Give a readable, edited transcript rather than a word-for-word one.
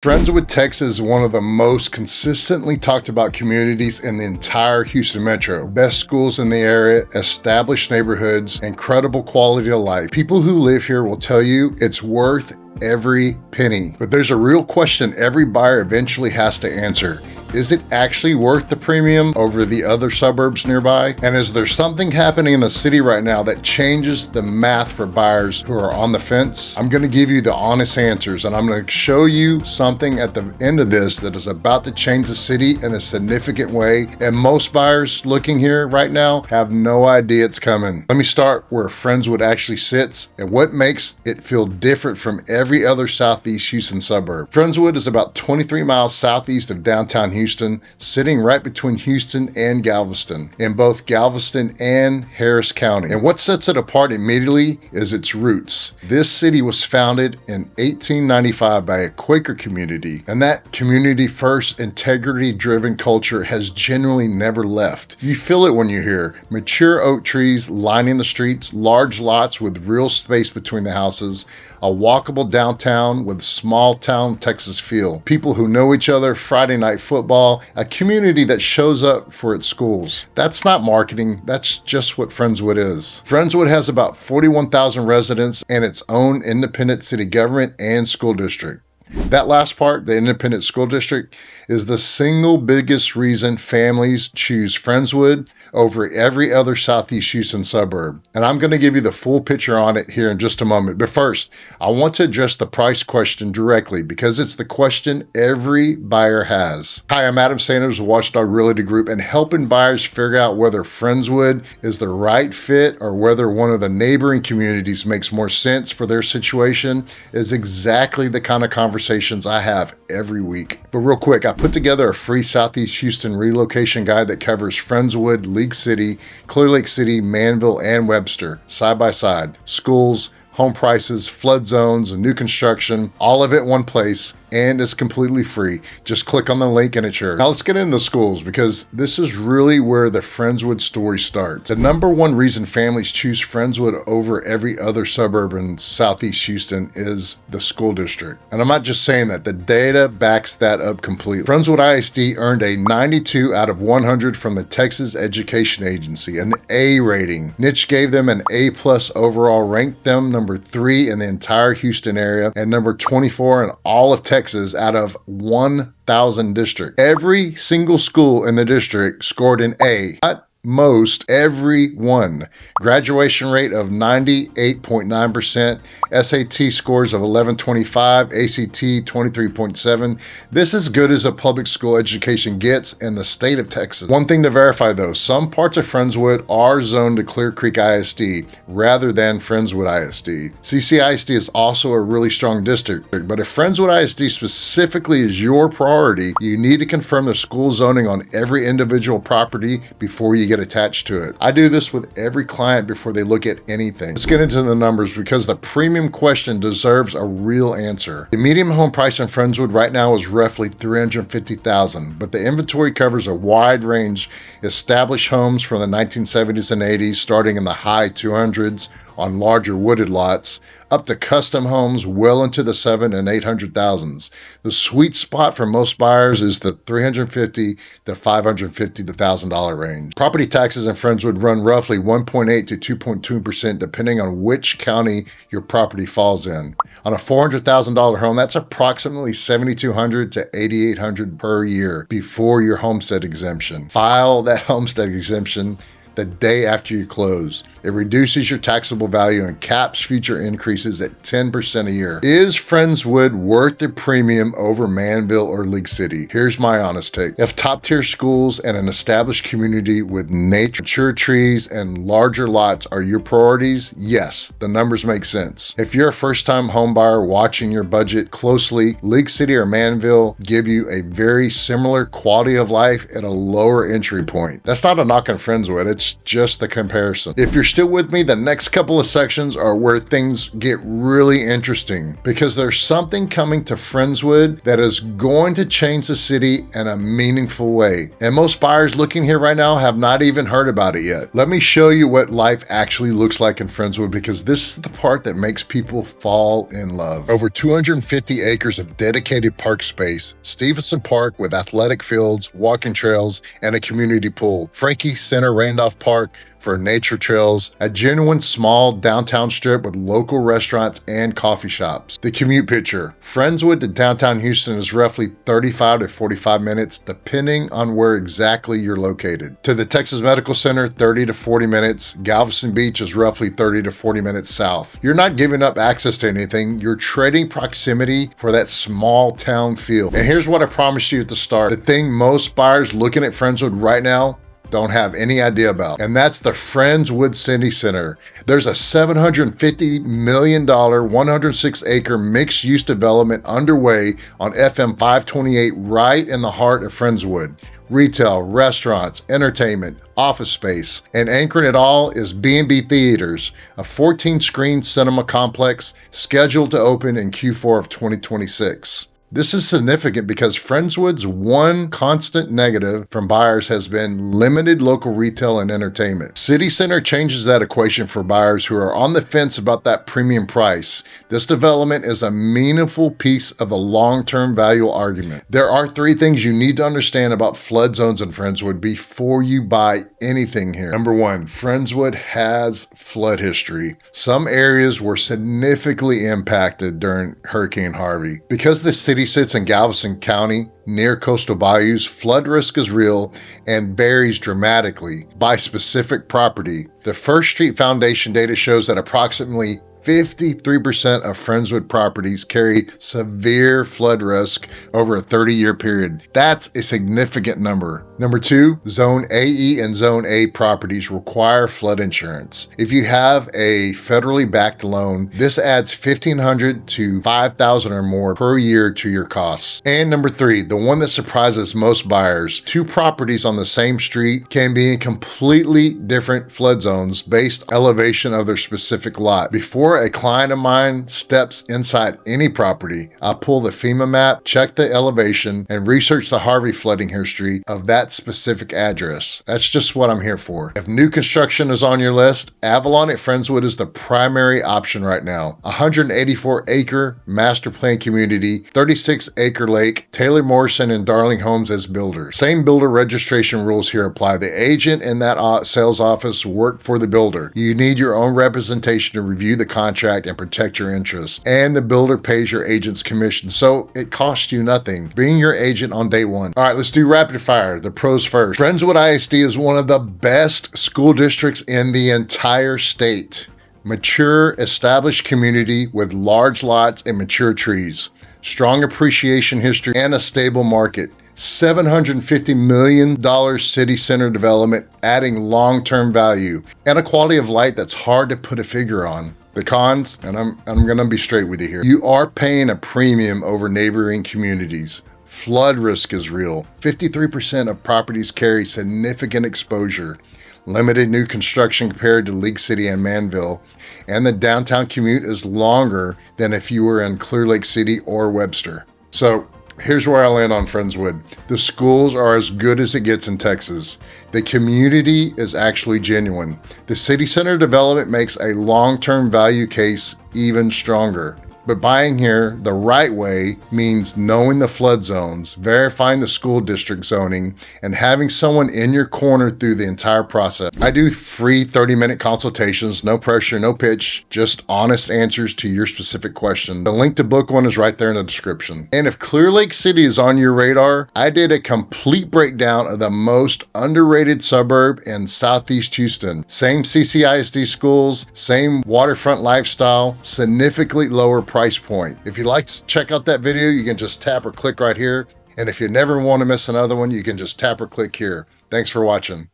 Friendswood, Texas is one of the most consistently talked about communities in the entire Houston metro. Best schools in the area, established neighborhoods, incredible quality of life. People who live here will tell you it's worth every penny. But there's a real question every buyer eventually has to answer. Is it actually worth the premium over the other suburbs nearby? And is there something happening in the city right now that changes the math for buyers who are on the fence? I'm going to give you the honest answers, and I'm going to show you something at the end of this that is about to change the city in a significant way. And most buyers looking here right now have no idea it's coming. Let me start where Friendswood actually sits and what makes it feel different from every other Southeast Houston suburb. Friendswood is about 23 miles southeast of downtown Houston, sitting right between Houston and Galveston, in both Galveston and Harris County. And what sets it apart immediately is its roots. This city was founded in 1895 by a Quaker community, and that community-first, integrity-driven culture has generally never left. You feel it when you're here. Mature oak trees lining the streets, large lots with real space between the houses, a walkable downtown with small town Texas feel, people who know each other, Friday night football, a community that shows up for its schools. That's not marketing, that's just what Friendswood is. Friendswood has about 41,000 residents and its own independent city government and school district. That last part, the independent school district, is the single biggest reason families choose Friendswood over every other Southeast Houston suburb. And I'm going to give you the full picture on it here in just a moment. But first, I want to address the price question directly because it's the question every buyer has. Hi, I'm Adam Sanders of Watchdog Realty Group, and helping buyers figure out whether Friendswood is the right fit or whether one of the neighboring communities makes more sense for their situation is exactly the kind of conversations I have every week. But real quick, I put together a free Southeast Houston relocation guide that covers Friendswood, League City, Clear Lake City, Manvel, and Webster, side by side. Schools, home prices, flood zones, new construction, all of it in one place, and it's completely free. Just click on the link and it's yours. Now let's get into the schools because this is really where the Friendswood story starts. The number one reason families choose Friendswood over every other suburb in Southeast Houston is the school district. And I'm not just saying that, the data backs that up completely. Friendswood ISD earned a 92 out of 100 from the Texas Education Agency, an A rating. Niche gave them an A+ overall, ranked them number 3 in the entire Houston area and number 24 in all of Texas out of 1,000 districts. Every single school in the district scored an A. Not most, every one. Graduation rate of 98.9%, SAT scores of 1125, ACT 23.7. This is good as a public school education gets in the state of Texas. One thing to verify though, some parts of Friendswood are zoned to Clear Creek ISD rather than Friendswood ISD. CC ISD is also a really strong district, but if Friendswood ISD specifically is your priority, you need to confirm the school zoning on every individual property before you get attached to it. I do this with every client before they look at anything. Let's get into the numbers because the premium question deserves a real answer. The median home price in Friendswood right now is roughly $350,000, but the inventory covers a wide range. Established homes from the 1970s and 80s starting in the high 200s on larger wooded lots, up to custom homes well into the $700,000 and $800,000s. The sweet spot for most buyers is the $350,000 to $550,000 range. Property taxes in Friendswood run roughly 1.8 to 2.2% depending on which county your property falls in. On a $400,000 home, that's approximately $7,200 to $8,800 per year before your homestead exemption. File that homestead exemption the day after you close. It reduces your taxable value and caps future increases at 10% a year. Is Friendswood worth the premium over Manvel or League City? Here's my honest take. If top tier schools and an established community with nature, mature trees, and larger lots are your priorities, yes, the numbers make sense. If you're a first time home buyer watching your budget closely, League City or Manvel give you a very similar quality of life at a lower entry point. That's not a knock on Friendswood. It's just the comparison. If you're still with me, the next couple of sections are where things get really interesting, because there's something coming to Friendswood that is going to change the city in a meaningful way. And most buyers looking here right now have not even heard about it yet. Let me show you what life actually looks like in Friendswood, because this is the part that makes people fall in love. Over 250 acres of dedicated park space, Stevenson Park with athletic fields, walking trails, and a community pool. Frankie Center Randolph Park for nature trails, a genuine small downtown strip with local restaurants and coffee shops. The commute picture. Friendswood to downtown Houston is roughly 35 to 45 minutes, depending on where exactly you're located. To the Texas Medical Center, 30 to 40 minutes. Galveston Beach is roughly 30 to 40 minutes south. You're not giving up access to anything, you're trading proximity for that small town feel. And here's what I promised you at the start. The thing most buyers looking at Friendswood right now don't have any idea about, and that's the Friendswood City Center. There's a $750 million, 106-acre mixed-use development underway on FM 528 right in the heart of Friendswood. Retail, restaurants, entertainment, office space, and anchoring it all is B&B Theaters, a 14-screen cinema complex scheduled to open in Q4 of 2026. This is significant because Friendswood's one constant negative from buyers has been limited local retail and entertainment. City Center changes that equation for buyers who are on the fence about that premium price. This development is a meaningful piece of the long-term value argument. There are 3 things you need to understand about flood zones in Friendswood before you buy anything here. Number 1, Friendswood has flood history. Some areas were significantly impacted during Hurricane Harvey. Because the city sits in Galveston County, near coastal bayous, flood risk is real and varies dramatically by specific property. The First Street Foundation data shows that approximately 53% of Friendswood properties carry severe flood risk over a 30-year period. That's a significant number. Number 2, Zone AE and Zone A properties require flood insurance. If you have a federally backed loan, this adds $1,500 to $5,000 or more per year to your costs. And number 3, the one that surprises most buyers, 2 properties on the same street can be in completely different flood zones based on elevation of their specific lot. Before a client of mine steps inside any property, I pull the FEMA map, check the elevation, and research the Harvey flooding history of that specific address. That's just what I'm here for. If new construction is on your list, Avalon at Friendswood is the primary option right now. 184-acre master plan community, 36-acre lake, Taylor Morrison and Darling Homes as builders. Same builder registration rules here apply. The agent in that sales office work for the builder. You need your own representation to review the contract and protect your interests. And the builder pays your agent's commission, so it costs you nothing. Bring your agent on day 1. All right, let's do rapid fire. The pros first. Friendswood ISD is one of the best school districts in the entire state. Mature, established community with large lots and mature trees. Strong appreciation history and a stable market. $750 million city center development adding long-term value and a quality of light that's hard to put a figure on. The cons, and I'm gonna be straight with you here. You are paying a premium over neighboring communities. Flood risk is real. 53% of properties carry significant exposure. Limited new construction compared to League City and Manvel. And the downtown commute is longer than if you were in Clear Lake City or Webster. So here's where I land on Friendswood. The schools are as good as it gets in Texas. The community is actually genuine. The city center development makes a long-term value case even stronger. But buying here the right way means knowing the flood zones, verifying the school district zoning, and having someone in your corner through the entire process. I do free 30-minute consultations, no pressure, no pitch, just honest answers to your specific question. The link to book one is right there in the description. And if Clear Lake City is on your radar, I did a complete breakdown of the most underrated suburb in Southeast Houston. Same CCISD schools, same waterfront lifestyle, significantly lower price point. If you'd like to check out that video, you can just tap or click right here. And if you never want to miss another one, you can just tap or click here. Thanks for watching.